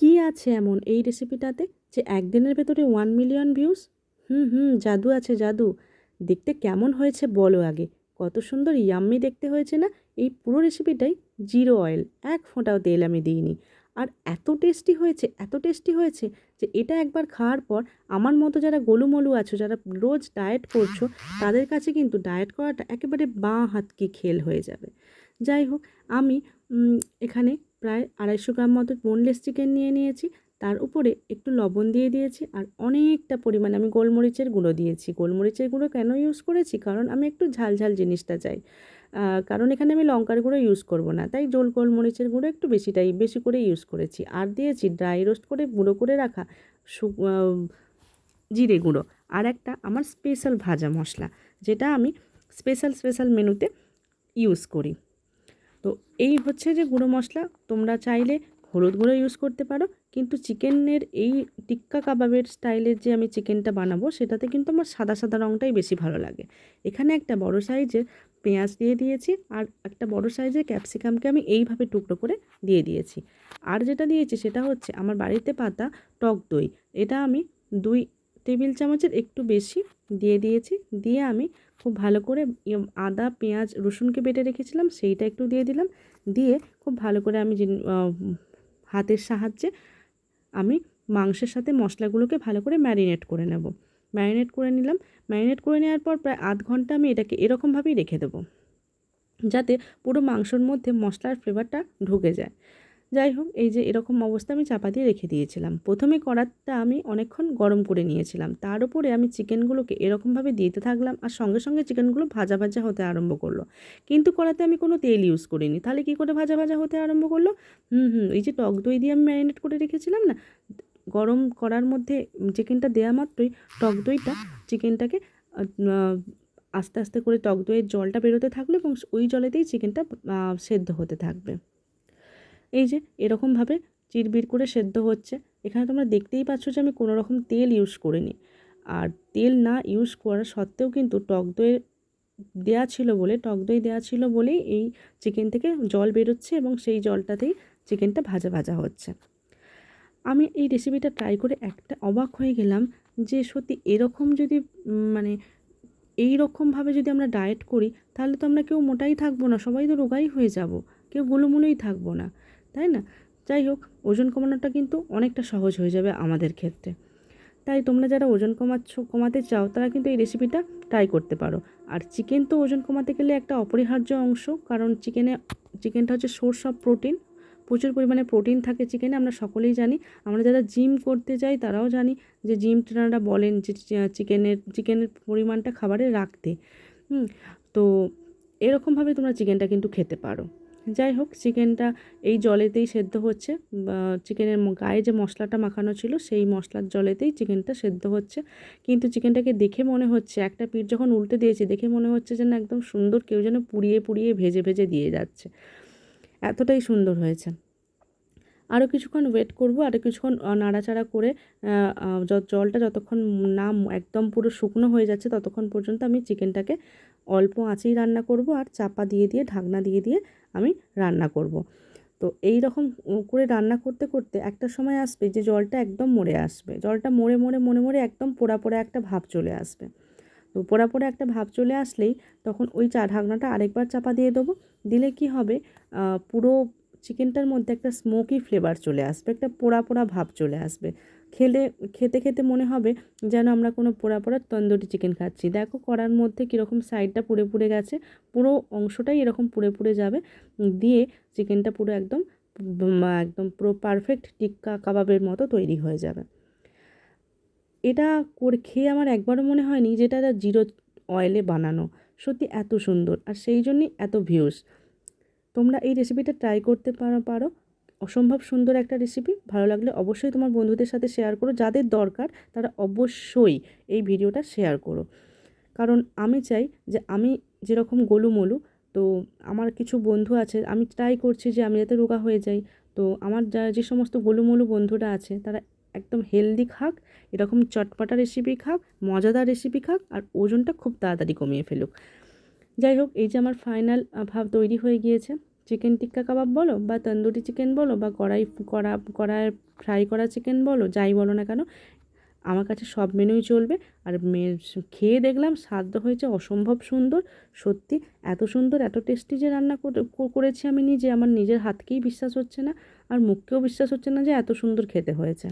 কি আছে এমন এই রেসিপিটাতে যে একদিনের ভেতরে 1 মিলিয়ন ভিউজ? জাদু আছে জাদু। দেখতে কেমন হয়েছে বলো আগে? কত সুন্দর ইয়াম্মি দেখতে হয়েছে না? এই পুরো রেসিপিটাই জিরো অয়েল, এক ফোঁটাও তেল আমি দিইনি। আর এত টেস্টি হয়েছে, এত টেস্টি হয়েছে যে এটা একবার খাওয়ার পর আমার মতো যারা গোলুমলু আছো, যারা রোজ ডায়েট করছো, তাদের কাছে কিন্তু ডায়েট করাটা একেবারে বাঁ হাত কি খেল হয়ে যাবে। যাই হোক, আমি এখানে প্রায় 250 গ্রাম মতো বোনলেস চিকেন নিয়ে নিয়েছি। তার উপরে একটু লবণ দিয়ে দিয়েছি আর অনেকটা পরিমাণে আমি গোলমরিচের গুঁড়ো দিয়েছি। গোলমরিচের গুঁড়ো কেন ইউজ করেছি? কারণ আমি একটু ঝাল ঝাল জিনিসটা চাই। কারণ এখানে আমি লঙ্কার গুঁড়ো ইউজ করব না, তাই গোলমরিচের গুঁড়ো একটু বেশি করে ইউজ করেছি। আর দিয়েছি ড্রাই রোস্ট করে গুঁড়ো করে রাখা জিরে গুঁড়ো। আর একটা আমার স্পেশাল ভাজা মশলা, যেটা আমি স্পেশাল মেনুতে ইউজ করি। তো এই হচ্ছে যে গুঁড়ো মশলা। তোমরা চাইলে হলুদ গুঁড়ো ইউজ করতে পারো, কিন্তু চিকেনের এই টিক্কা কাবাবের স্টাইলের যে আমি চিকেনটা বানাবো, সেটাতে কিন্তু আমার সাদা সাদা রঙটাই বেশি ভালো লাগে। এখানে একটা বড় সাইজের পেঁয়াজ দিয়ে দিয়েছি আর একটা বড় সাইজের ক্যাপসিকামকে আমি এইভাবে টুকরো করে দিয়ে দিয়েছি। আর যেটা দিয়েছি সেটা হচ্ছে আমার বাড়িতে পাতা টক দই। এটা আমি 2 টেবিল চামচের একটু বেশি দিয়ে দিয়েছি। দিয়ে আমি খুব ভালো করে আদা পেঁয়াজ রসুনকে বেটে রেখেছিলাম সেইটা একটু দিয়ে দিলাম। দিয়ে খুব ভালো করে আমি হাতের সাহায্যে আমি মাংসের সাথে মশলাগুলোকে ভালো করে ম্যারিনেট করে নেব। ম্যারিনেট করে নিলাম। ম্যারিনেট করে নেওয়ার পর প্রায় আধ ঘন্টা আমি এটাকে এরকমভাবেই রেখে দেবো, যাতে পুরো মাংসর মধ্যে মশলার ফ্লেভারটা ঢুকে যায়। যাই হোক, এই যে এরকম অবস্থা আমি চাপা দিয়ে রেখে দিয়েছিলাম। প্রথমে কড়াটা আমি অনেকক্ষণ গরম করে নিয়েছিলাম, তার উপরে আমি চিকেনগুলোকে এরকমভাবে দিতে থাকলাম আর সঙ্গে সঙ্গে চিকেনগুলো ভাজা ভাজা হতে আরম্ভ করলো। কিন্তু কড়াতে আমি কোনো তেল ইউজ করিনি, তাহলে কী করে ভাজা ভাজা হতে আরম্ভ করলো? এই যে টক দই দিয়ে আমি ম্যারিনেট করে রেখেছিলাম না, গরম কড়ার মধ্যে চিকেনটা দেওয়া মাত্রই টক দইটা চিকেনটাকে আস্তে আস্তে করে টক দইয়ের জলটা বেরোতে থাকলো এবং ওই জলেতেই চিকেনটা সেদ্ধ হতে থাকবে। এই যে এরকমভাবে চিরবির করে সেদ্ধ হচ্ছে। এখানে তোমরা দেখতেই পাচ্ছ যে আমি কোনো রকম তেল ইউজ করিনি। আর তেল না ইউজ করা সত্ত্বেও কিন্তু টক দই দেওয়া ছিল বলেই এই চিকেন থেকে জল বেরোচ্ছে এবং সেই জলটাতেই চিকেনটা ভাজা ভাজা হচ্ছে। আমি এই রেসিপিটা ট্রাই করে একটা অবাক হয়ে গেলাম যে সত্যি এরকম যদি মানে এই রকমভাবে যদি আমরা ডায়েট করি, তাহলে তো আমরা কেউ মোটাই থাকবো না, সবাই তো রোগাই হয়ে যাব, কেউ গোলুমোলুই থাকবো না, তাই না? যাই হোক, ওজন কমানোটা কিন্তু অনেকটা সহজ হয়ে যাবে আমাদের ক্ষেত্রে। তাই তোমরা যারা ওজন কমাতে চাও, তারা কিন্তু এই রেসিপিটা ট্রাই করতে পারো। আর চিকেন তো ওজন কমাতে গেলে একটা অপরিহার্য অংশ, কারণ চিকেনটা হচ্ছে সোর্স অফ প্রোটিন। প্রচুর পরিমাণে প্রোটিন থাকে চিকেনে, আমরা সকলেই জানি। আমরা যারা জিম করতে যাই তারাও জানি যে জিম ট্রেনাররা বলেন যে চিকেনের পরিমাণটা খাবারে রাখতে। তো এরকমভাবে তোমরা চিকেনটা কিন্তু খেতে পারো। যাই হোক, চিকেনটা এই জলেতেই সেদ্ধ হচ্ছে, চিকেনের গায়ে যে মশলাটা মাখানো ছিল সেই মশলার জলেতেই চিকেনটা সেদ্ধ হচ্ছে। কিন্তু চিকেনটাকে দেখে মনে হচ্ছে, একটা পিঠ যখন উল্টে দিয়েছি দেখে মনে হচ্ছে যেন একদম সুন্দর কেউ যেন পুড়িয়ে পুড়িয়ে ভেজে ভেজে দিয়ে যাচ্ছে, এতটাই সুন্দর হয়েছে। আরও কিছুক্ষণ ওয়েট করব, আরও কিছুক্ষণ নাড়াচাড়া করে জলটা যতক্ষণ না একদম পুরো শুকনো হয়ে যাচ্ছে ততক্ষণ পর্যন্ত আমি চিকেনটাকে অল্প আঁচেই রান্না করব আর চাপা দিয়ে ঢাকনা দিয়ে আমি রান্না করব। তো এই রকম করে রান্না করতে করতে একটা সময় আসবে যে জলটা একদম মরে আসবে, জলটা মরে একদম পোড়া পোড়া একটা ভাব চলে আসবে। তো পোড়া পোড়া একটা ভাব চলে আসলেই তখন ওই ঢাকনাটা আরেকবার চাপা দিয়ে দেবো। দিলে কি হবে, পুরো চিকেনটার মধ্যে একটা স্মোকি ফ্লেভার চলে আসবে, একটা পোড়া পোড়া ভাব চলে আসবে। খেতে খেতে মনে হবে যেন আমরা কোনো পোড়া পোড়া তন্দুরি চিকেন খাচ্ছি। দেখো কড়ার মধ্যে কীরকম সাইডটা পুড়ে পুড়ে গেছে, পুরো অংশটাই এরকম পুড়ে পুড়ে যাবে। দিয়ে চিকেনটা পুরো একদম পুরো পারফেক্ট টিক্কা কাবাবের মতো তৈরি হয়ে যাবে। এটা খেয়ে আমার একবারও মনে হয়নি যে এটা জিরো অয়েলে বানানো। সত্যি এত সুন্দর, আর সেই জন্যই এত ভিউজ। তোমরা এই রেসিপিটা ট্রাই করতে পারো। অসম্ভব সুন্দর একটা রেসিপি। ভালো লাগলে অবশ্যই তোমার বন্ধুদের সাথে শেয়ার করো। যাদের দরকার তারা অবশ্যই এই ভিডিওটা শেয়ার করো। কারণ আমি চাই যে আমি যেরকম গোলুমোলু, তো আমার কিছু বন্ধু আছে, আমি ট্রাই করছি যে আমি যাতে রোগা হয়ে যাই। তো আমার যে সমস্ত গোলুমোলু বন্ধুরা আছে তারা একদম হেলদি খাক, এরকম চটপাটা রেসিপি খাক, মজাদার রেসিপি খাক, আর ওজনটা খুব তাড়াতাড়ি কমিয়ে ফেলুক। যাই হোক, এই যে আমার ফাইনাল ভাব তৈরি হয়ে গিয়েছে। চিকেন টিক্কা কাবাব বলো বা তন্দুরি চিকেন বলো বা কড়ায় ফ্রাই করা চিকেন বলো, যাই বলো না কেন, আমার কাছে সব মেনুই চলবে। আর খেয়ে দেখলাম স্বাদ হয়েছে অসম্ভব সুন্দর। সত্যি এত সুন্দর, এত টেস্টি যে রান্না করেছি আমি নিজে, আমার নিজের হাতকেই বিশ্বাস হচ্ছে না আর মুখকেও বিশ্বাস হচ্ছে না যে এত সুন্দর খেতে হয়েছে।